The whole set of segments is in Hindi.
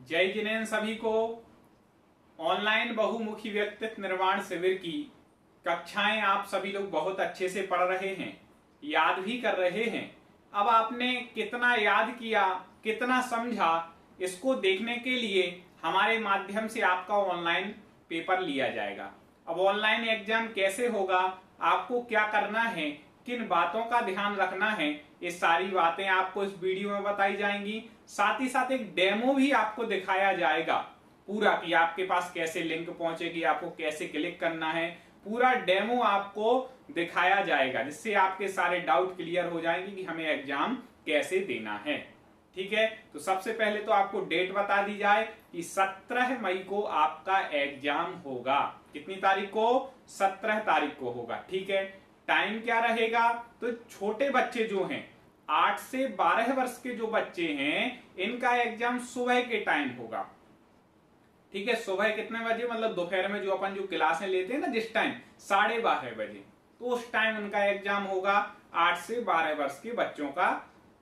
जय जिनेन्द्र सभी को। ऑनलाइन बहुमुखी व्यक्तित्व निर्माण शिविर की कक्षाएं आप सभी लोग बहुत अच्छे से पढ़ रहे हैं, याद भी कर रहे हैं। अब आपने कितना याद किया, कितना समझा, इसको देखने के लिए हमारे माध्यम से आपका ऑनलाइन पेपर लिया जाएगा। अब ऑनलाइन एग्जाम कैसे होगा, आपको क्या करना है, किन बातों का ध्यान रखना है, ये सारी बातें आपको इस वीडियो में बताई जाएंगी। साथ ही साथ एक डेमो भी आपको दिखाया जाएगा पूरा, कि आपके पास कैसे लिंक पहुंचेगी, आपको कैसे क्लिक करना है, पूरा डेमो आपको दिखाया जाएगा, जिससे आपके सारे डाउट क्लियर हो जाएंगे कि हमें एग्जाम कैसे देना है। ठीक है, तो सबसे पहले तो आपको डेट बता दी जाए कि 17 मई को आपका एग्जाम होगा। कितनी तारीख को? 17 तारीख को होगा। ठीक है, टाइम क्या रहेगा? तो छोटे बच्चे जो हैं 8 से 12 वर्ष के जो बच्चे हैं, इनका एग्जाम सुबह के टाइम होगा। ठीक है, सुबह कितने बजे? मतलब दोपहर में जो अपन जो क्लासें लेते हैं ना, जिस टाइम 12:30 बजे, तो उस टाइम उनका एग्जाम होगा 8 से 12 वर्ष के बच्चों का,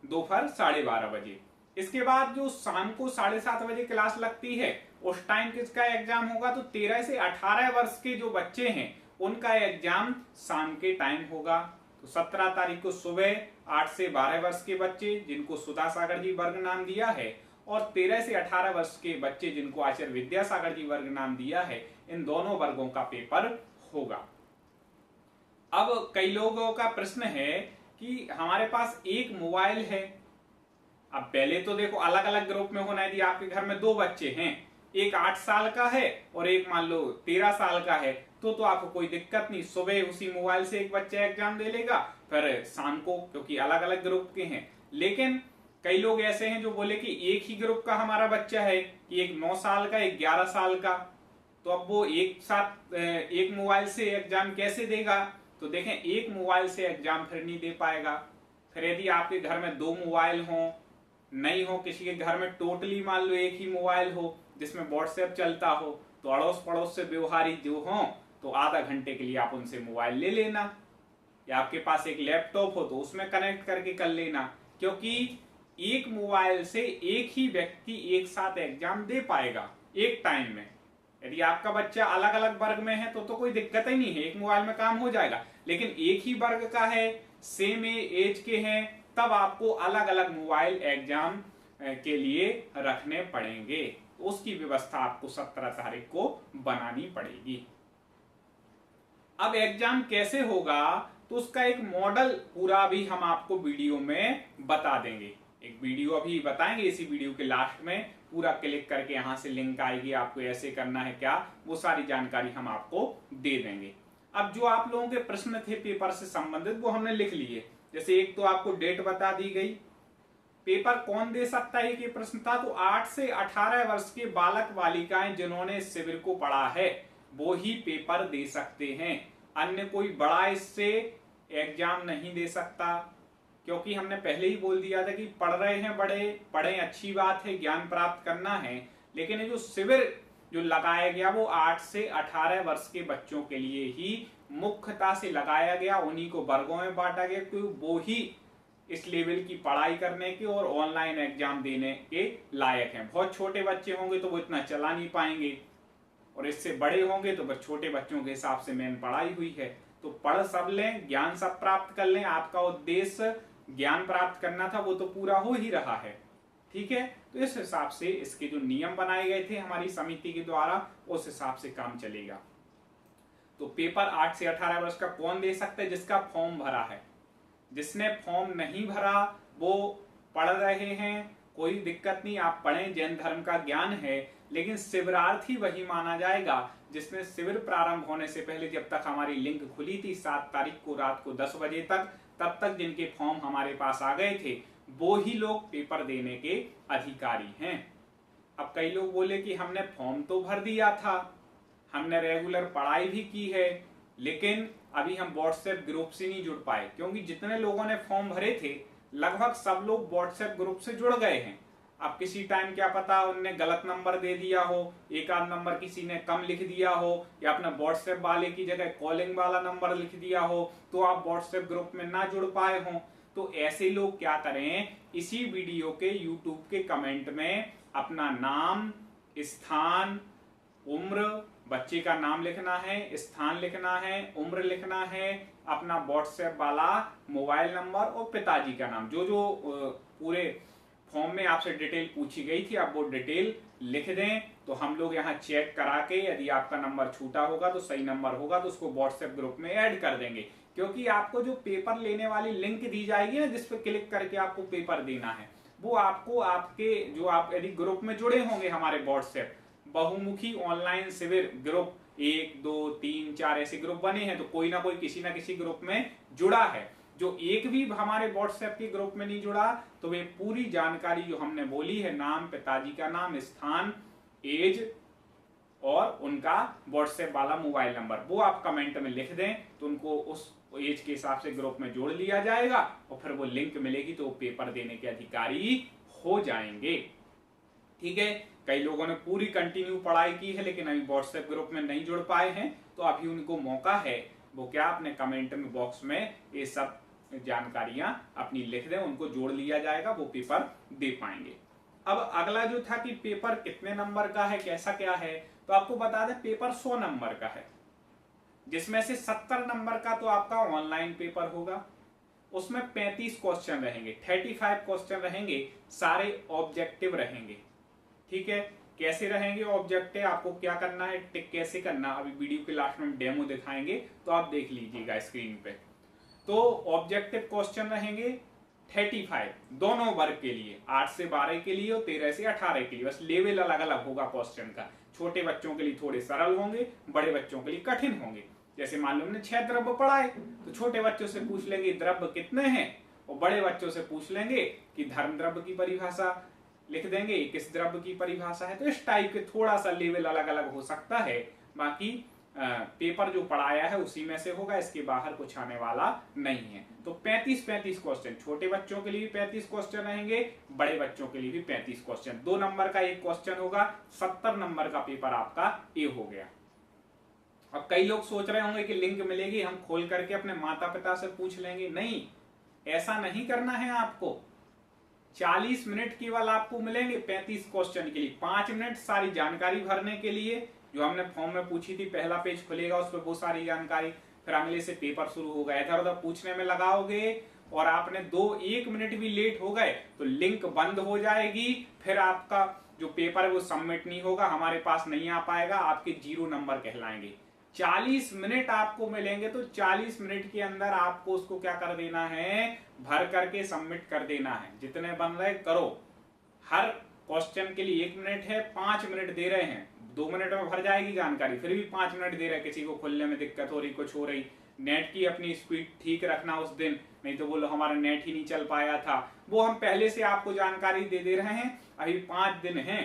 दोपहर 12:30 बजे। इसके बाद जो शाम को 7:30 बजे क्लास लगती है, उस टाइम किसका एग्जाम होगा? तो 13 से 18 वर्ष के जो बच्चे हैं उनका एग्जाम शाम के टाइम होगा। तो 17 तारीख को सुबह 8 से 12 वर्ष के बच्चे, जिनको सुधा सागर जी वर्ग नाम दिया है, और 13 से 18 वर्ष के बच्चे, जिनको आचार्य विद्यासागर जी वर्ग नाम दिया है, इन दोनों वर्गों का पेपर होगा। अब कई लोगों का प्रश्न है कि हमारे पास एक मोबाइल है। अब पहले तो देखो, अलग अलग ग्रुप में होना है। यदि आपके घर में 2 बच्चे हैं, एक 8 साल का है और एक मान लो 13 साल का है, तो आपको कोई दिक्कत नहीं, सुबह उसी मोबाइल से एक बच्चा एग्जाम दे लेगा, फिर शाम को, क्योंकि अलग अलग ग्रुप के हैं। लेकिन कई लोग ऐसे हैं जो बोले कि एक ही ग्रुप का हमारा बच्चा है, कि एक 9 साल का, एक 11 साल का, तो अब वो एक साथ एक मोबाइल से एग्जाम कैसे देगा? तो देखें, एक मोबाइल से एग्जाम फिर नहीं दे पाएगा। फिर यदि आपके घर में 2 मोबाइल हो, नहीं हो, किसी के घर में टोटली मान लो एक ही मोबाइल हो जिसमें व्हाट्सएप चलता हो, तो अड़ोस पड़ोस से व्यवहारी जो हो, तो आधा घंटे के लिए आप उनसे मोबाइल ले लेना, या आपके पास एक लैपटॉप हो तो उसमें कनेक्ट करके कर लेना, क्योंकि एक मोबाइल से एक ही व्यक्ति एक साथ एग्जाम दे पाएगा एक टाइम में। यदि आपका बच्चा अलग अलग वर्ग में है तो कोई दिक्कत ही नहीं है, एक मोबाइल में काम हो जाएगा। लेकिन एक ही वर्ग का है, सेम एज के हैं, तब आपको अलग अलग मोबाइल एग्जाम के लिए रखने पड़ेंगे। तो उसकी व्यवस्था आपको 17 तारीख को बनानी पड़ेगी। अब एग्जाम कैसे होगा, तो उसका एक मॉडल पूरा भी हम आपको वीडियो में बता देंगे। एक वीडियो अभी बताएंगे, इसी वीडियो के लास्ट में पूरा क्लिक करके यहां से लिंक आएगी, आपको ऐसे करना है क्या, वो सारी जानकारी हम आपको दे देंगे। अब जो आप लोगों के प्रश्न थे पेपर से संबंधित, वो हमने लिख लिए। जैसे एक तो आपको डेट बता दी गई, पेपर कौन दे सकता है ये प्रश्न था, तो 8 से 18 वर्ष के बालक बालिकाएं जिन्होंने शिविर को पढ़ा है वो ही पेपर दे सकते हैं। अन्य कोई बड़ा इससे एग्जाम नहीं दे सकता, क्योंकि हमने पहले ही बोल दिया था कि पढ़ रहे हैं बड़े, पढ़ें, अच्छी बात है, ज्ञान प्राप्त करना है, लेकिन ये जो शिविर जो लगाया गया वो 8 से 18 वर्ष के बच्चों के लिए ही मुख्यता से लगाया गया, उन्हीं को वर्गों में बांटा गया, क्योंकि वो ही इस लेवल की पढ़ाई करने के और ऑनलाइन एग्जाम देने के लायक हैं। बहुत छोटे बच्चे होंगे तो वो इतना चला नहीं पाएंगे, और इससे बड़े होंगे तो बस छोटे बच्चों के हिसाब से मेन पढ़ाई हुई है। तो पढ़ सब लें, ज्ञान सब प्राप्त कर लें, आपका उद्देश्य ज्ञान प्राप्त करना था वो तो पूरा हो ही रहा है। ठीक है, तो इस हिसाब से इसके जो नियम बनाए गए थे हमारी समिति के द्वारा, उस हिसाब से काम चलेगा। तो पेपर 8 से 18 वर्ष का कौन दे सकता है? जिसका फॉर्म भरा है। जिसने फॉर्म नहीं भरा वो पढ़ रहे हैं, कोई दिक्कत नहीं, आप पढ़ें, जैन धर्म का ज्ञान है, लेकिन शिविरार्थी वही माना जाएगा जिसने शिविर प्रारंभ होने से पहले, जब तक हमारी लिंक खुली थी 7 तारीख को रात को 10 बजे तक, तब तक जिनके फॉर्म हमारे पास आ गए थे, वो ही लोग पेपर देने के अधिकारी हैं। अब कई लोग बोले कि हमने फॉर्म तो भर दिया था, हमने रेगुलर पढ़ाई भी की है, लेकिन अभी हम व्हाट्सएप ग्रुप से नहीं जुड़ पाए, क्योंकि जितने लोगों ने फॉर्म भरे थे लगभग सब लोग व्हाट्सएप ग्रुप से जुड़ गए हैं। अब किसी टाइम क्या पता उनने गलत नंबर दे दिया हो, एक आध नंबर किसी ने कम लिख दिया हो, या अपना व्हाट्सएप वाले की जगह कॉलिंग वाला नंबर लिख दिया हो, तो आप व्हाट्सएप ग्रुप में ना जुड़ पाए हो। तो ऐसे लोग क्या करें, इसी वीडियो के यूट्यूब के कमेंट में अपना नाम, स्थान, उम्र, बच्चे का नाम लिखना है, स्थान लिखना है, उम्र लिखना है, अपना व्हाट्सएप वाला मोबाइल नंबर और पिताजी का नाम, जो जो पूरे फॉर्म में आपसे डिटेल पूछी गई थी, आप वो डिटेल लिख दें। तो हम लोग यहाँ चेक करा के यदि आपका नंबर छूटा होगा तो सही नंबर होगा तो उसको व्हाट्सएप ग्रुप में ऐड कर देंगे। क्योंकि आपको जो पेपर लेने वाली लिंक दी जाएगी ना, जिस पर क्लिक करके आपको पेपर देना है, वो आपको आपके जो आप यदि ग्रुप में जुड़े होंगे हमारे व्हाट्सएप बहुमुखी ऑनलाइन शिविर ग्रुप 1 2 3 4 ऐसे ग्रुप बने हैं, तो कोई ना कोई किसी ना किसी ग्रुप में जुड़ा है। जो एक भी हमारे व्हाट्सएप के ग्रुप में नहीं जुड़ा तो वे पूरी जानकारी जो हमने बोली है, नाम, पिताजी का नाम, स्थान, एज और उनका व्हाट्सएप वाला मोबाइल नंबर, वो आप कमेंट में लिख दें तो उनको उस एज के हिसाब से ग्रुप में जोड़ लिया जाएगा और फिर वो लिंक मिलेगी तो वो पेपर देने के अधिकारी हो जाएंगे। ठीक है, कई लोगों ने पूरी कंटिन्यू पढ़ाई की है लेकिन अभी व्हाट्सएप ग्रुप में नहीं जुड़ पाए हैं, तो अभी उनको मौका है, वो क्या अपने कमेंट में बॉक्स में ये सब जानकारियां अपनी लिख दें, उनको जोड़ लिया जाएगा, वो पेपर दे पाएंगे। अब अगला जो था कि पेपर कितने नंबर का है, कैसा क्या है, तो आपको बता दें पेपर 100 नंबर का है, जिसमें से 70 नंबर का तो आपका ऑनलाइन पेपर होगा। उसमें 35 क्वेश्चन रहेंगे, 35 क्वेश्चन रहेंगे, सारे ऑब्जेक्टिव रहेंगे। ठीक है, कैसे रहेंगे ऑब्जेक्टिव, आपको क्या करना है, टिक कैसे करना, अभी वीडियो के लास्ट में डेमो दिखाएंगे तो आप देख लीजिएगा स्क्रीन पे। तो ऑब्जेक्टिव क्वेश्चन रहेंगे 35 दोनों वर्ग के लिए, 8 से 12 के लिए और 13 से 18 के लिए, बस लेवल अलग अलग होगा क्वेश्चन का। छोटे बच्चों के लिए थोड़े सरल होंगे, बड़े बच्चों के लिए कठिन होंगे। जैसे मान लो हमने 6 द्रव्य पढ़ाए तो छोटे बच्चों से पूछ लेंगे द्रव्य कितने हैं, और बड़े बच्चों से पूछ लेंगे कि धर्म द्रव्य की परिभाषा लिख देंगे, किस द्रव्य की परिभाषा है। तो इस टाइप के थोड़ा सा लेवल अलग अलग हो सकता है, बाकी पेपर जो पढ़ाया है उसी में से होगा, इसके बाहर कुछ आने वाला नहीं है। तो 35 क्वेश्चन, छोटे बच्चों के लिए भी 35 क्वेश्चन रहेंगे, बड़े बच्चों के लिए भी 35 क्वेश्चन, 2 नंबर का एक क्वेश्चन होगा, 70 नंबर का पेपर आपका ये हो गया। अब कई लोग सोच रहे होंगे कि लिंक मिलेगी, हम खोल करके अपने माता पिता से पूछ लेंगे, नहीं, ऐसा नहीं करना है आपको। 40 मिनट केवल आपको मिलेंगे 35 क्वेश्चन के लिए, 5 मिनट सारी जानकारी भरने के लिए, जो हमने फॉर्म में पूछी थी, पहला पेज खुलेगा उस पर वो सारी जानकारी, फिर अगले से पेपर शुरू होगा। इधर उधर पूछने में लगाओगे और आपने 1 मिनट भी लेट हो गए तो लिंक बंद हो जाएगी, फिर आपका जो पेपर है वो सबमिट नहीं होगा, हमारे पास नहीं आ पाएगा, आपके 0 नंबर कहलाएंगे। 40 मिनट आपको मिलेंगे तो 40 मिनट के अंदर आपको उसको क्या कर देना है, भर करके सबमिट कर देना है। जितने बन रहे करो, हर क्वेश्चन के लिए 1 मिनट है, 5 मिनट दे रहे हैं, 2 मिनट में भर जाएगी जानकारी, फिर भी 5 मिनट दे रहे, किसी को खुलने में दिक्कत हो रही, कुछ हो रही, नेट की अपनी स्पीड ठीक रखना उस दिन, नहीं तो बोलो हमारा नेट ही नहीं चल पाया था, वो हम पहले से आपको जानकारी दे रहे हैं। अभी 5 दिन है,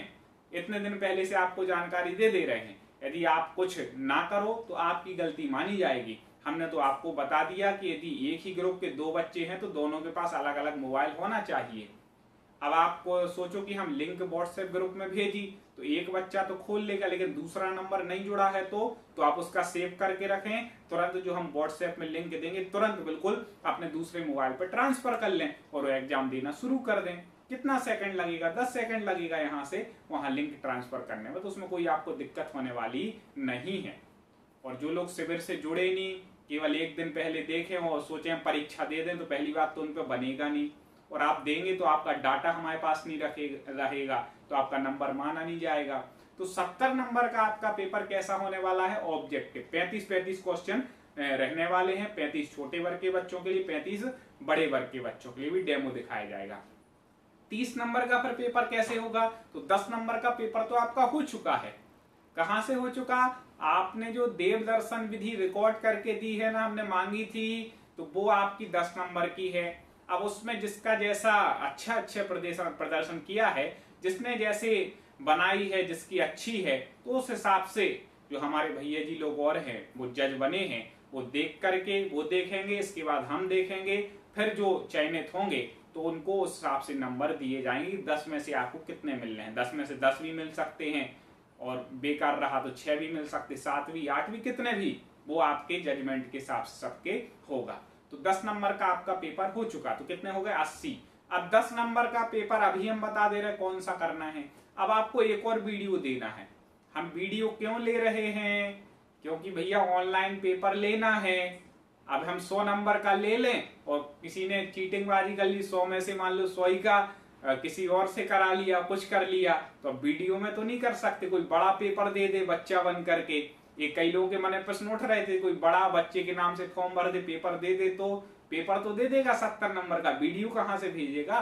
इतने दिन पहले से आपको जानकारी दे रहे हैं। यदि आप कुछ ना करो तो आपकी गलती मानी जाएगी। हमने तो आपको बता दिया कि यदि एक ही ग्रुप के 2 बच्चे हैं तो दोनों के पास अलग अलग मोबाइल होना चाहिए। अब आप सोचो कि हम लिंक व्हाट्सएप ग्रुप में भेजी तो एक बच्चा तो खोल लेगा, लेकिन दूसरा नंबर नहीं जुड़ा है तो आप उसका सेव करके रखें, तुरंत जो हम व्हाट्सएप में लिंक देंगे तुरंत बिल्कुल अपने दूसरे मोबाइल पर ट्रांसफर कर लें और एग्जाम देना शुरू कर दें। कितना सेकंड लगेगा, 10 सेकंड लगेगा यहाँ से वहां लिंक ट्रांसफर करने में, तो उसमें कोई आपको दिक्कत होने वाली नहीं है। और जो लोग शिविर से जुड़े नहीं, केवल 1 दिन पहले देखें और सोचे हम परीक्षा दे दें, तो पहली बात तो उन पर बनेगा नहीं, और आप देंगे तो आपका डाटा हमारे पास नहीं रहेगा, तो आपका नंबर माना नहीं जाएगा। तो 70 नंबर का आपका पेपर कैसा होने वाला है, ऑब्जेक्टिव 35 क्वेश्चन रहने वाले हैं, 35 छोटे वर्ग के बच्चों के लिए, 35 बड़े वर्ग के बच्चों के लिए भी डेमो दिखाया जाएगा। 30 नंबर का फिर पेपर कैसे होगा, तो 10 नंबर का पेपर तो आपका हो चुका है। कहां से हो चुका, आपने जो देव दर्शन विधि रिकॉर्ड करके दी है ना, हमने मांगी थी, तो वो आपकी 10 नंबर की है। अब उसमें जिसका जैसा अच्छा प्रदर्शन किया है, जिसने जैसे बनाई है, जिसकी अच्छी है, तो उस हिसाब से जो हमारे भैया जी लोग और हैं वो जज बने हैं, वो देख करके वो देखेंगे, इसके बाद हम देखेंगे, फिर जो चयनित होंगे तो उनको उस हिसाब से नंबर दिए जाएंगे। 10 में से आपको कितने मिलने हैं, 10 में से 10 भी मिल सकते हैं, और बेकार रहा तो 6 भी मिल सकते, 7 भी, 8 भी, कितने भी, वो आपके जजमेंट के हिसाब से सबके होगा। तो 10 नंबर का आपका पेपर हो चुका, तो कितने हो गए, 80। अब 10 नंबर का पेपर अभी हम बता दे रहे कौन सा करना है। अब आपको एक और वीडियो देना है। हम वीडियो क्यों ले रहे हैं? क्योंकि भैया ऑनलाइन पेपर लेना है। अब हम 100 नंबर का ले लें और किसी ने चीटिंगबाजी कर ली, 100 में से मान लो 100 ही का किसी और से करा लिया, कुछ कर लिया, तो वीडियो में तो नहीं कर सकते। कोई बड़ा पेपर दे दे बच्चा बन करके। ये कई लोगों के मन में प्रश्न उठ रहे थे, कोई बड़ा बच्चे के नाम से फॉर्म भर दे, पेपर दे दे, तो पेपर तो दे देगा 70 नंबर का, वीडियो कहां से भेजेगा?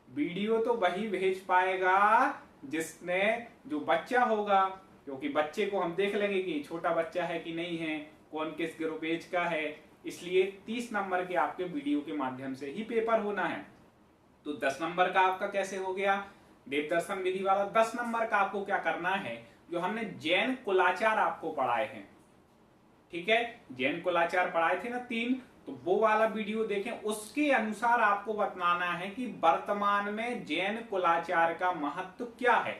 वीडियो तो वही भेज पाएगा जिसने, जो बच्चा होगा, क्योंकि बच्चे को हम देख लेंगे कि छोटा बच्चा है कि नहीं है, कौन किस ग्रुप एज का है। इसलिए 30 नंबर के आपके वीडियो के माध्यम से ही पेपर होना है। तो 10 नंबर का आपका कैसे हो गया? देवदर्शन विधि वाला। 10 नंबर का आपको क्या करना है, जो हमने जैन कुलाचार आपको पढ़ाए हैं, ठीक है, जैन कुलाचार पढ़ाए थे ना 3, तो वो वाला वीडियो देखें। उसके अनुसार आपको बताना है कि वर्तमान में जैन कुलाचार का महत्व क्या है।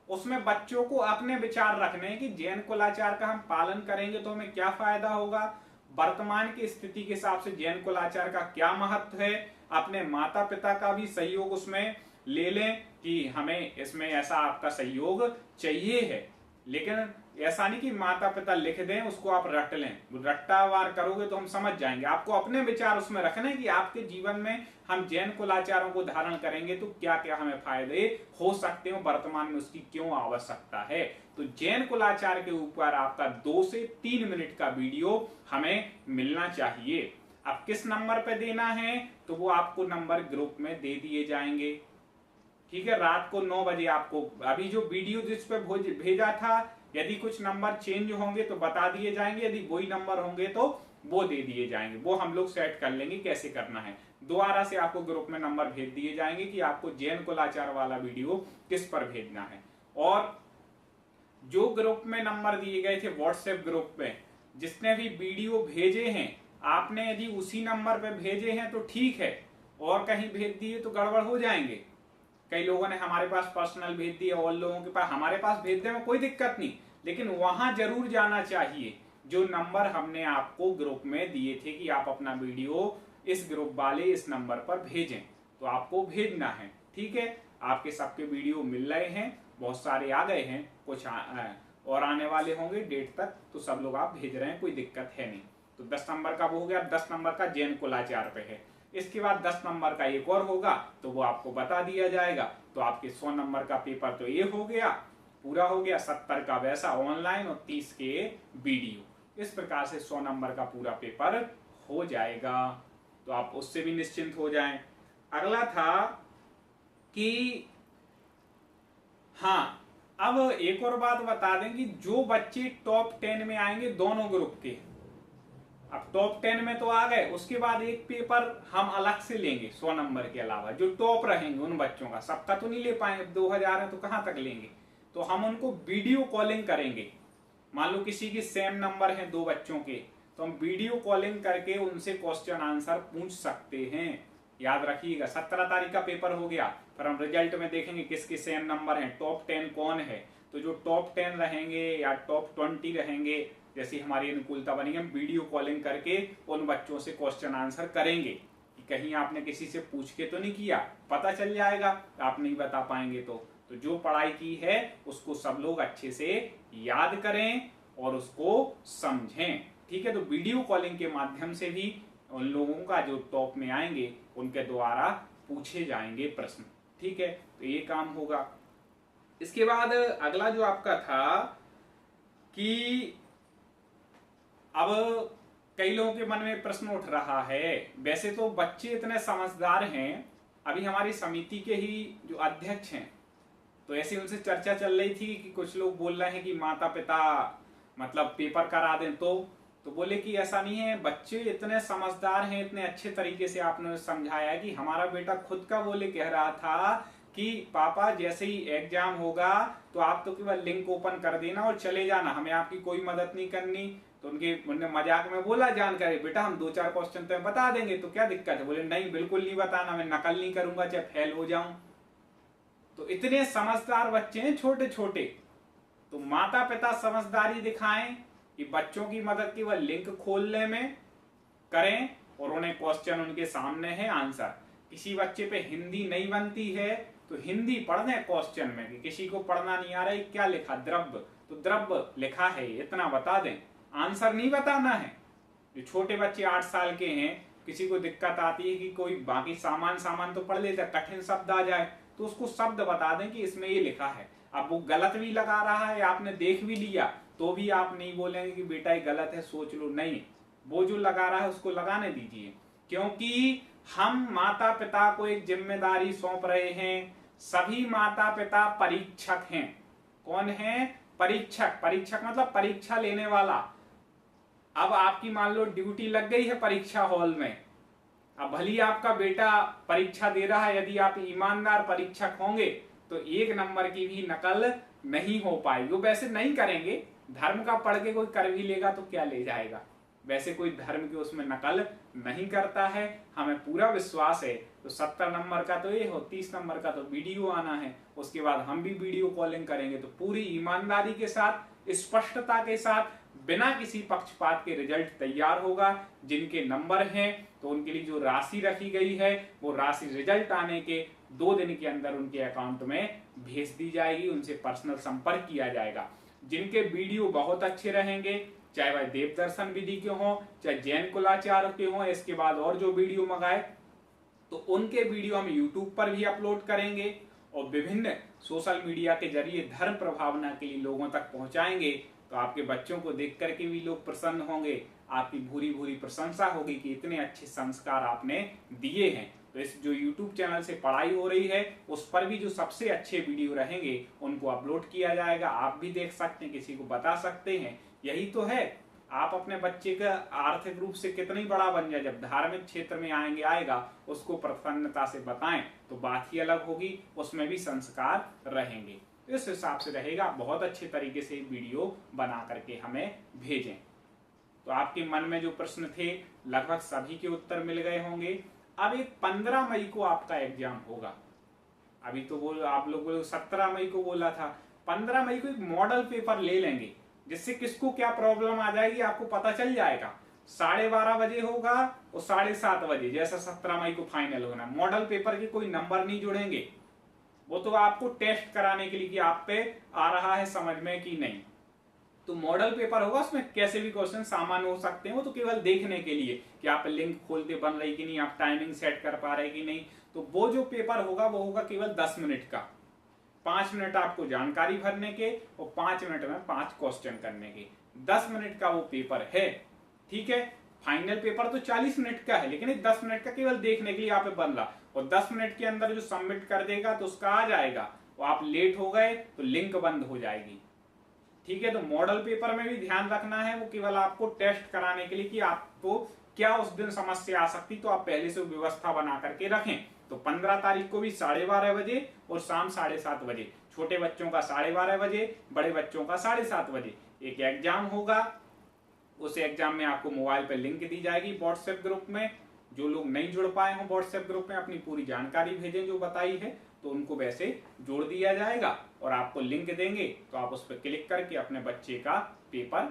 उसमें बच्चों को अपने विचार रखने हैं कि जैन कुलाचार का हम पालन करेंगे तो हमें क्या फायदा होगा, वर्तमान की स्थिति के हिसाब से जैन कुलाचार का क्या महत्व है। अपने माता पिता का भी सहयोग उसमें ले लें कि हमें इसमें ऐसा आपका सहयोग चाहिए है। लेकिन ऐसा नहीं कि माता पिता लिख दें उसको आप रट लें, रट्टावार करोगे तो हम समझ जाएंगे। आपको अपने विचार उसमें रखने कि आपके जीवन में हम जैन कुलाचारों को धारण करेंगे तो क्या क्या हमें फायदे हो सकते हैं, वर्तमान में उसकी क्यों आवश्यकता है। तो जैन कुलाचार के ऊपर आपका 2 से 3 मिनट का वीडियो हमें मिलना चाहिए। अब किस नंबर पे देना है, तो वो आपको नंबर ग्रुप में दे दिए जाएंगे, ठीक है। रात को 9 बजे आपको अभी जो वीडियो जिस पे भेजा था, यदि कुछ नंबर चेंज होंगे तो बता दिए जाएंगे, यदि वही नंबर होंगे तो वो दे दिए जाएंगे। वो हम लोग सेट कर लेंगे कैसे करना है। दोबारा से आपको ग्रुप में नंबर भेज दिए जाएंगे कि आपको जैन कुलाचार वाला वीडियो किस पर भेजना है। और जो ग्रुप में नंबर दिए गए थे व्हाट्सएप ग्रुप में, जिसने भी वीडियो भेजे हैं, आपने यदि उसी नंबर पे भेजे हैं तो ठीक है, और कहीं भेज दिए तो गड़बड़ हो जाएंगे। कई लोगों ने हमारे पास पर्सनल भेज दिया और लोगों के पास, हमारे पास भेजने में कोई दिक्कत नहीं, लेकिन वहां जरूर जाना चाहिए जो नंबर हमने आपको ग्रुप में दिए थे कि आप अपना वीडियो इस ग्रुप वाले इस नंबर पर भेजें, तो आपको भेजना है, ठीक है। आपके सबके वीडियो मिल रहे हैं, बहुत सारे आ गए हैं, कुछ और आने वाले होंगे डेट तक, तो सब लोग आप भेज रहे हैं, कोई दिक्कत है नहीं। तो 10 नंबर का वो हो गया। 10 नंबर का जैन कुलाचार पे है। इसके बाद 10 नंबर का एक और होगा तो वो आपको बता दिया जाएगा। तो आपके 100 नंबर का पेपर तो ये हो गया, पूरा हो गया। 70 का वैसा ऑनलाइन और 30 के वीडियो। इस प्रकार से 100 नंबर का पूरा पेपर हो जाएगा, तो आप उससे भी निश्चिंत हो जाएं। अगला था कि हाँ, अब एक और बात बता दें कि जो बच्चे टॉप 10 में आएंगे दोनों ग्रुप के, अब टॉप 10 में तो आ गए, उसके बाद एक पेपर हम अलग से लेंगे 100 नंबर के अलावा। जो टॉप रहेंगे उन बच्चों का, सबका तो नहीं ले पाएंगे, 2000 है तो कहां तक लेंगे, तो हम उनको वीडियो कॉलिंग करेंगे। मान लो किसी की सेम नंबर है 2 बच्चों के, तो हम वीडियो कॉलिंग करके उनसे क्वेश्चन आंसर पूछ सकते हैं। याद रखिएगा 17 तारीख का पेपर हो गया, फिर हम रिजल्ट में देखेंगे किसके सेम नंबर है, टॉप 10 कौन है। तो जो टॉप 10 रहेंगे या टॉप 20 रहेंगे, जैसी हमारी अनुकूलता बनेगी, हम वीडियो कॉलिंग करके उन बच्चों से क्वेश्चन आंसर करेंगे कि कहीं आपने किसी से पूछ के तो नहीं किया, पता चल जाएगा, आप नहीं बता पाएंगे तो जो पढ़ाई की है उसको सब लोग अच्छे से याद करें और उसको समझें, ठीक है। तो वीडियो कॉलिंग के माध्यम से भी उन लोगों का जो टॉप में आएंगे उनके द्वारा पूछे जाएंगे प्रश्न, ठीक है। तो ये काम होगा। इसके बाद अगला जो आपका था कि अब कई लोगों के मन में प्रश्न उठ रहा है, वैसे तो बच्चे इतने समझदार हैं, अभी हमारी समिति के ही जो अध्यक्ष हैं, तो ऐसे उनसे चर्चा चल रही थी कि कुछ लोग बोल रहे हैं कि माता पिता मतलब पेपर करा दें, तो बोले कि ऐसा नहीं है, बच्चे इतने समझदार हैं, इतने अच्छे तरीके से आपने समझाया कि हमारा बेटा खुद का बोले कह रहा था कि पापा जैसे ही एग्जाम होगा तो आप तो केवल लिंक ओपन कर देना और चले जाना, हमें आपकी कोई मदद नहीं करनी। तो उनने मजाक में बोला जानकारी, बेटा हम 2-4 क्वेश्चन तो बता देंगे, तो क्या दिक्कत है। बोले नहीं, बिल्कुल नहीं बताना, मैं नकल नहीं करूंगा चाहे फेल हो जाऊं। तो इतने समझदार बच्चे हैं छोटे छोटे, तो माता पिता समझदारी दिखाएं कि बच्चों की मदद केवल लिंक खोलने में करें और उन्हें क्वेश्चन उनके सामने है आंसर। किसी बच्चे पे हिंदी नहीं बनती है तो हिंदी पढ़ दें क्वेश्चन में, कि किसी को पढ़ना नहीं आ रहा है क्या लिखा, द्रव्य, तो द्रव्य लिखा है इतना बता दें, आंसर नहीं बताना है। जो छोटे बच्चे 8 साल के हैं, किसी को दिक्कत आती है कि कोई बाकी सामान तो पढ़ लेता, कठिन शब्द आ जाए तो उसको शब्द बता दें कि इसमें ये लिखा है। अब वो गलत भी लगा रहा है, आपने देख भी लिया, तो भी आप नहीं बोलेंगे कि बेटा ये गलत है, सोच लो, नहीं, वो जो लगा रहा है उसको लगाने दीजिए, क्योंकि हम माता पिता को एक जिम्मेदारी सौंप रहे हैं। सभी माता पिता परीक्षक हैं। कौन है? परीक्षक। परीक्षक मतलब परीक्षा लेने वाला। अब आपकी मान लो ड्यूटी लग गई है परीक्षा हॉल में, अब भली आपका बेटा परीक्षा दे रहा है, यदि आप ईमानदार परीक्षक होंगे तो 1 नंबर की भी नकल नहीं हो पाएगी। वो वैसे नहीं करेंगे, धर्म का पढ़ के कोई कर भी लेगा तो क्या ले जाएगा, वैसे कोई धर्म की उसमें नकल नहीं करता है, हमें पूरा विश्वास है। तो 70 नंबर का तो ये हो, 30 नंबर का तो वीडियो आना है, उसके बाद हम भी वीडियो कॉलिंग करेंगे, तो पूरी ईमानदारी के साथ, स्पष्टता के साथ, बिना किसी पक्षपात के रिजल्ट तैयार होगा। जिनके नंबर हैं तो उनके लिए जो राशि रखी गई है वो राशि रिजल्ट आने के 2 दिन के अंदर उनके अकाउंट में भेज दी जाएगी, उनसे पर्सनल संपर्क किया जाएगा। जिनके वीडियो बहुत अच्छे रहेंगे, चाहे वह देव दर्शन विधि के हों, चाहे जैन कुलाचार के हों, इसके बाद और जो वीडियो मंगाए तो उनके वीडियो हम यूट्यूब पर भी अपलोड करेंगे और विभिन्न सोशल मीडिया के जरिए धर्म प्रभावना के लिए लोगों तक पहुंचाएंगे। तो आपके बच्चों को देख करके भी लोग प्रसन्न होंगे, आपकी भूरी भूरी प्रशंसा होगी कि इतने अच्छे संस्कार आपने दिए हैं। तो इस जो YouTube चैनल से पढ़ाई हो रही है उस पर भी जो सबसे अच्छे वीडियो रहेंगे उनको अपलोड किया जाएगा। आप भी देख सकते हैं, किसी को बता सकते हैं। यही तो है, आप अपने बच्चे का आर्थिक रूप से कितनी बड़ा बन जाए, जब धार्मिक क्षेत्र में आएगा उसको प्रसन्नता से बताएं तो बात ही अलग होगी, उसमें भी संस्कार रहेंगे। इस हिसाब से रहेगा, बहुत अच्छे तरीके से वीडियो बना करके हमें भेजें। तो आपके मन में जो प्रश्न थे लगभग सभी के उत्तर मिल गए होंगे। अब एक 15 मई को आपका एग्जाम होगा। अभी तो बोल आप लोग 17 मई को बोला था, 15 मई को एक मॉडल पेपर ले लेंगे, जिससे किसको क्या प्रॉब्लम आ जाएगी आपको पता चल जाएगा। 12:30 बजे होगा और 7:30 बजे, जैसा 17 मई को फाइनल होना। मॉडल पेपर के कोई नंबर नहीं जुड़ेंगे, वो तो आपको टेस्ट कराने के लिए कि आप पे आ रहा है समझ में कि नहीं। तो मॉडल पेपर होगा, उसमें कैसे भी क्वेश्चन सामान्य हो सकते हैं, वो तो केवल देखने के लिए कि आप लिंक खोलते बन रही कि नहीं, आप टाइमिंग सेट कर पा रहे कि नहीं। तो वो जो पेपर होगा वो होगा केवल 10 मिनट का। 5 मिनट आपको जानकारी भरने के और 5 मिनट में 5 क्वेश्चन करने के, 10 मिनट का वो पेपर है। ठीक है, फाइनल पेपर तो 40 मिनट का है, लेकिन 10 मिनट का केवल देखने के लिए आप बन रहा, और 10 मिनट के अंदर जो सबमिट कर देगा तो उसका आ जाएगा, और आप लेट हो गए तो लिंक बंद हो जाएगी। ठीक है, तो मॉडल पेपर में भी ध्यान रखना है, वो केवल आपको टेस्ट कराने के लिए कि आपको क्या उस दिन समस्या आ सकती, तो आप पहले से व्यवस्था बना करके रखें। तो 15 तारीख को भी 12:30 बजे और शाम 7:30 बजे, छोटे बच्चों का 12:30 बजे, बड़े बच्चों का 7:30 बजे एक एग्जाम होगा। उस एग्जाम में आपको मोबाइल पर लिंक दी जाएगी व्हाट्सएप ग्रुप में। जो लोग नहीं जुड़ पाए हों व्हाट्सएप ग्रुप में, अपनी पूरी जानकारी भेजें जो बताई है, तो उनको वैसे जोड़ दिया जाएगा और आपको लिंक देंगे, तो आप उस पर क्लिक करके अपने बच्चे का पेपर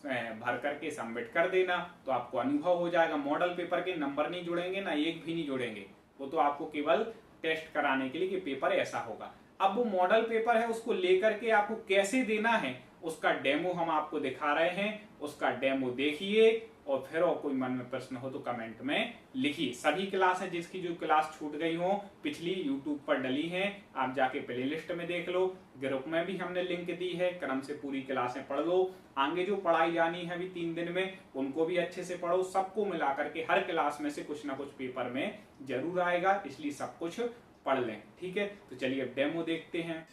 भर करके सबमिट कर देना, तो आपको अनुभव हो जाएगा। मॉडल पेपर के नंबर नहीं जुड़ेंगे, ना एक भी नहीं जुड़ेंगे, वो तो आपको केवल टेस्ट कराने के लिए कि पेपर ऐसा होगा। अब वो मॉडल पेपर है, उसको लेकर के आपको कैसे देना है उसका डेमो हम आपको दिखा रहे हैं। उसका डेमो देखिए और फिर और कोई मन में प्रश्न हो तो कमेंट में लिखिए। सभी क्लास हैं, जिसकी जो क्लास छूट गई हो पिछली यूट्यूब पर डली हैं, आप जाके प्लेलिस्ट में देख लो। ग्रुप में भी हमने लिंक दी है, क्रम से पूरी क्लासें पढ़ लो। आगे जो पढ़ाई जानी है अभी 3 दिन में, उनको भी अच्छे से पढ़ो। सबको मिला करके हर क्लास में से कुछ ना कुछ पेपर में जरूर आएगा, इसलिए सब कुछ पढ़ लें। ठीक है, तो चलिए अब डेमो देखते हैं।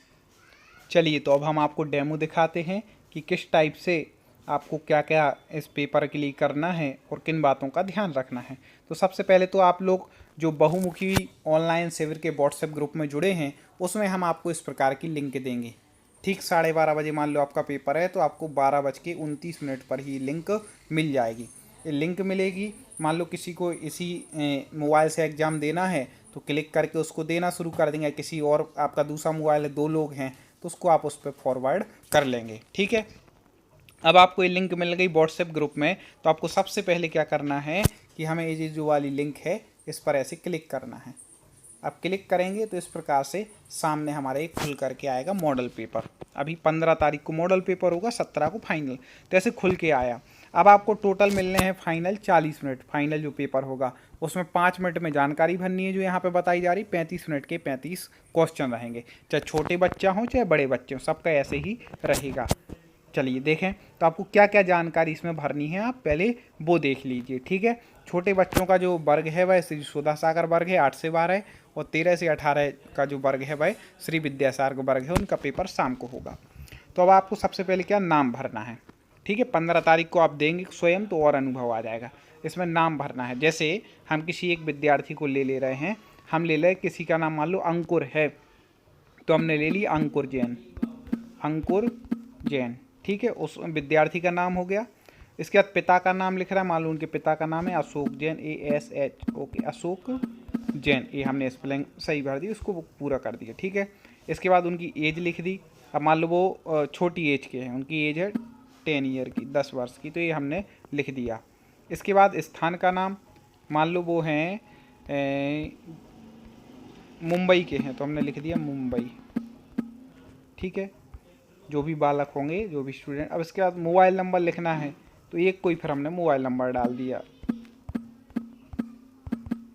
चलिए, तो अब हम आपको डेमो दिखाते हैं कि किस टाइप से आपको क्या क्या इस पेपर के लिए करना है और किन बातों का ध्यान रखना है। तो सबसे पहले तो आप लोग जो बहुमुखी ऑनलाइन शिविर के व्हाट्सएप ग्रुप में जुड़े हैं, उसमें हम आपको इस प्रकार की लिंक देंगे। ठीक 12:30 बजे मान लो आपका पेपर है, तो आपको 12:29 पर ही लिंक मिल जाएगी। ये लिंक मिलेगी, मान लो किसी को इसी मोबाइल से एग्ज़ाम देना है तो क्लिक करके उसको देना शुरू कर देंगे। किसी और आपका दूसरा मोबाइल है, 2 लोग हैं, तो उसको आप उस पर फॉरवर्ड कर लेंगे। ठीक है, अब आपको ये लिंक मिल गई व्हाट्सएप ग्रुप में, तो आपको सबसे पहले क्या करना है कि हमें ये जो वाली लिंक है इस पर ऐसे क्लिक करना है। अब क्लिक करेंगे तो इस प्रकार से सामने हमारे एक खुल करके आएगा मॉडल पेपर। अभी 15 तारीख को मॉडल पेपर होगा, 17 को फाइनल, तो ऐसे खुल के आया। अब आपको टोटल मिलने हैं फाइनल 40 मिनट। फाइनल जो पेपर होगा उसमें 5 मिनट में जानकारी भरनी है जो यहाँ पे बताई जा रही। 35 मिनट के 35 क्वेश्चन रहेंगे, चाहे छोटे बच्चा हो चाहे बड़े बच्चे हो, सबका ऐसे ही रहेगा। चलिए देखें तो आपको क्या क्या जानकारी इसमें भरनी है, आप पहले वो देख लीजिए। ठीक है, छोटे बच्चों का जो वर्ग है वह श्री सुधा सागर वर्ग है 8 से 12, और 13 से 18 का जो वर्ग है वह श्री विद्यासागर वर्ग है, उनका पेपर शाम को होगा। तो अब आपको सबसे पहले क्या नाम भरना है। ठीक है, 15 तारीख को आप देंगे स्वयं तो और अनुभव आ जाएगा। इसमें नाम भरना है, जैसे हम किसी एक विद्यार्थी को ले रहे हैं, हम ले लें किसी का नाम मान लो अंकुर है, तो हमने ले लिया अंकुर जैन, अंकुर जैन। ठीक है, उस विद्यार्थी का नाम हो गया। इसके बाद पिता का नाम लिख रहा है, मान लो उनके पिता का नाम है अशोक जैन, ASH, ओके, अशोक जैन, ये हमने स्पेलिंग सही भर दी, उसको पूरा कर दिया। ठीक है, इसके बाद उनकी एज लिख दी। अब मान लो वो छोटी एज के हैं, उनकी एज है 10 ईयर की, 10 वर्ष की, तो ये हमने लिख दिया। इसके बाद स्थान का नाम, मान लो वो हैं मुंबई के हैं, तो हमने लिख दिया मुंबई। ठीक है, जो भी बालक होंगे, जो भी स्टूडेंट। अब इसके बाद मोबाइल नंबर लिखना है, तो एक कोई फिर हमने मोबाइल नंबर डाल दिया।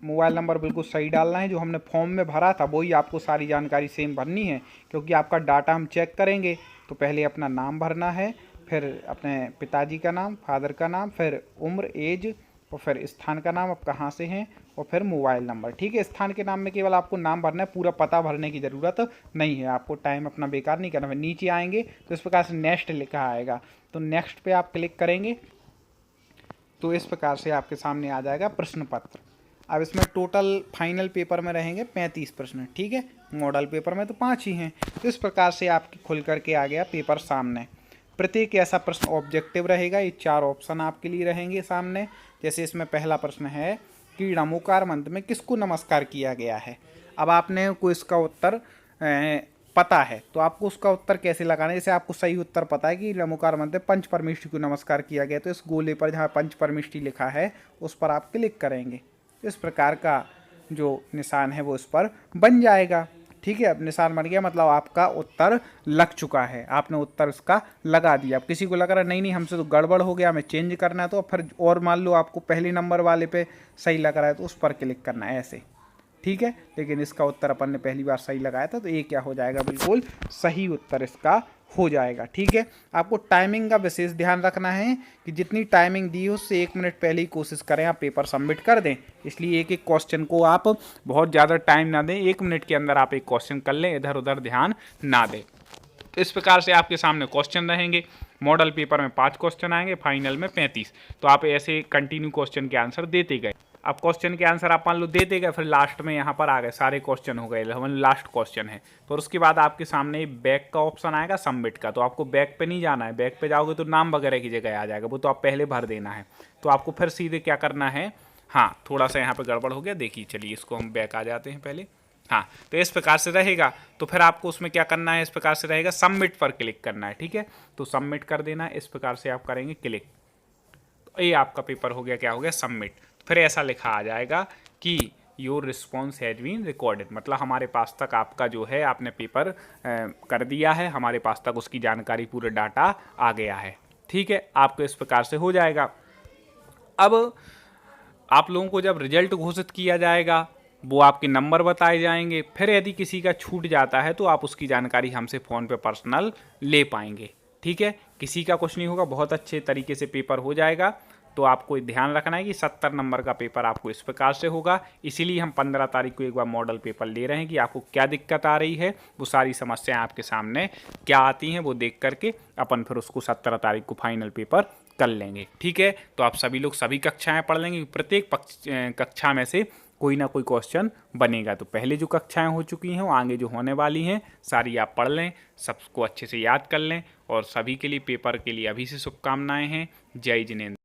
मोबाइल नंबर बिल्कुल सही डालना है, जो हमने फॉर्म में भरा था वही आपको सारी जानकारी सेम भरनी है, क्योंकि आपका डाटा हम चेक करेंगे। तो पहले अपना नाम भरना है, फिर अपने पिताजी का नाम, फादर का नाम, फिर उम्र, एज, और फिर स्थान का नाम, आप कहाँ से हैं, और फिर मोबाइल नंबर। ठीक है, स्थान के नाम में केवल आपको नाम भरना है, पूरा पता भरने की ज़रूरत नहीं है, आपको टाइम अपना बेकार नहीं करना है। नीचे आएंगे तो इस प्रकार से नेक्स्ट लिखा आएगा, तो नेक्स्ट पे आप क्लिक करेंगे तो इस प्रकार से आपके सामने आ जाएगा प्रश्न पत्र। अब इसमें टोटल फाइनल पेपर में रहेंगे 35 प्रश्न। ठीक है, मॉडल पेपर में तो 5 ही हैं, तो इस प्रकार से आपकी खुल करके आ गया पेपर सामने। प्रत्येक ऐसा प्रश्न ऑब्जेक्टिव रहेगा, ये 4 ऑप्शन आपके लिए रहेंगे सामने। जैसे इसमें पहला प्रश्न है कि नमोकार मंत्र में किसको नमस्कार किया गया है। अब आपने को इसका उत्तर पता है, तो आपको उसका उत्तर कैसे लगाना है। जैसे आपको सही उत्तर पता है कि नमोकार मंत्र में पंच परमेष्टि को नमस्कार किया गया, तो इस गोले पर जहाँ पंच परमेष्टि लिखा है उस पर आप क्लिक करेंगे, तो इस प्रकार का जो निशान है वो इस पर बन जाएगा। ठीक है, अब निशान बन गया, मतलब आपका उत्तर लग चुका है, आपने उत्तर उसका लगा दिया। अब किसी को लग रहा नहीं हमसे तो गड़बड़ हो गया, हमें चेंज करना है, तो फिर और मान लो आपको पहले नंबर वाले पे सही लग रहा है तो उस पर क्लिक करना है ऐसे। ठीक है, लेकिन इसका उत्तर अपन ने पहली बार सही लगाया था, तो ये क्या हो जाएगा, बिल्कुल सही उत्तर इसका हो जाएगा। ठीक है, आपको टाइमिंग का विशेष ध्यान रखना है कि जितनी टाइमिंग दी हो उससे 1 मिनट पहले ही कोशिश करें आप पेपर सबमिट कर दें। इसलिए एक एक क्वेश्चन को आप बहुत ज़्यादा टाइम ना दें, 1 मिनट के अंदर आप एक क्वेश्चन कर लें, इधर उधर ध्यान ना दें। इस प्रकार से आपके सामने क्वेश्चन रहेंगे। मॉडल पेपर में 5 क्वेश्चन आएंगे, फाइनल में 35, तो आप ऐसे कंटिन्यू क्वेश्चन के आंसर देते गए। अब क्वेश्चन के आंसर आप मान लो देते गए, फिर लास्ट में यहाँ पर आ गए सारे क्वेश्चन हो गए, लास्ट क्वेश्चन है, तो उसके बाद आपके सामने बैक का ऑप्शन आएगा सबमिट का। तो आपको बैक पे नहीं जाना है, बैक पे जाओगे तो नाम वगैरह की जगह आ जाएगा, वो तो आप पहले भर देना है। तो आपको फिर सीधे क्या करना है, हाँ थोड़ा सा यहाँ पे गड़बड़ हो गया, देखिए चलिए इसको हम बैक आ जाते हैं पहले। हाँ, तो इस प्रकार से रहेगा, तो फिर आपको उसमें क्या करना है, इस प्रकार से रहेगा सबमिट पर क्लिक करना है। ठीक है, तो सबमिट कर देना है, इस प्रकार से आप करेंगे क्लिक, तो ये आपका पेपर हो गया, क्या हो गया, सबमिट। फिर ऐसा लिखा आ जाएगा कि your response has been recorded, मतलब हमारे पास तक आपका जो है आपने पेपर कर दिया है, हमारे पास तक उसकी जानकारी पूरे डाटा आ गया है। ठीक है, आपको इस प्रकार से हो जाएगा। अब आप लोगों को जब रिजल्ट घोषित किया जाएगा वो आपके नंबर बताए जाएंगे, फिर यदि किसी का छूट जाता है तो आप उसकी जानकारी हमसे फ़ोन पे पर्सनल ले पाएंगे। ठीक है, किसी का कुछ नहीं होगा, बहुत अच्छे तरीके से पेपर हो जाएगा। तो आपको ध्यान रखना है कि 70 नंबर का पेपर आपको इस प्रकार से होगा। इसीलिए हम 15 तारीख को एक बार मॉडल पेपर ले रहे हैं कि आपको क्या दिक्कत आ रही है, वो सारी समस्याएं आपके सामने क्या आती हैं वो देख करके अपन फिर उसको 17 तारीख को फाइनल पेपर कर लेंगे। ठीक है, तो आप सभी लोग सभी कक्षाएं पढ़ लेंगे, प्रत्येक कक्षा में से कोई ना कोई क्वेश्चन बनेगा। तो पहले जो कक्षाएं हो चुकी हैं वो आगे जो होने वाली हैं सारी आप पढ़ लें, सबको अच्छे से याद कर लें, और सभी के लिए पेपर के लिए अभी से शुभकामनाएं हैं। जय जिनेंद्र।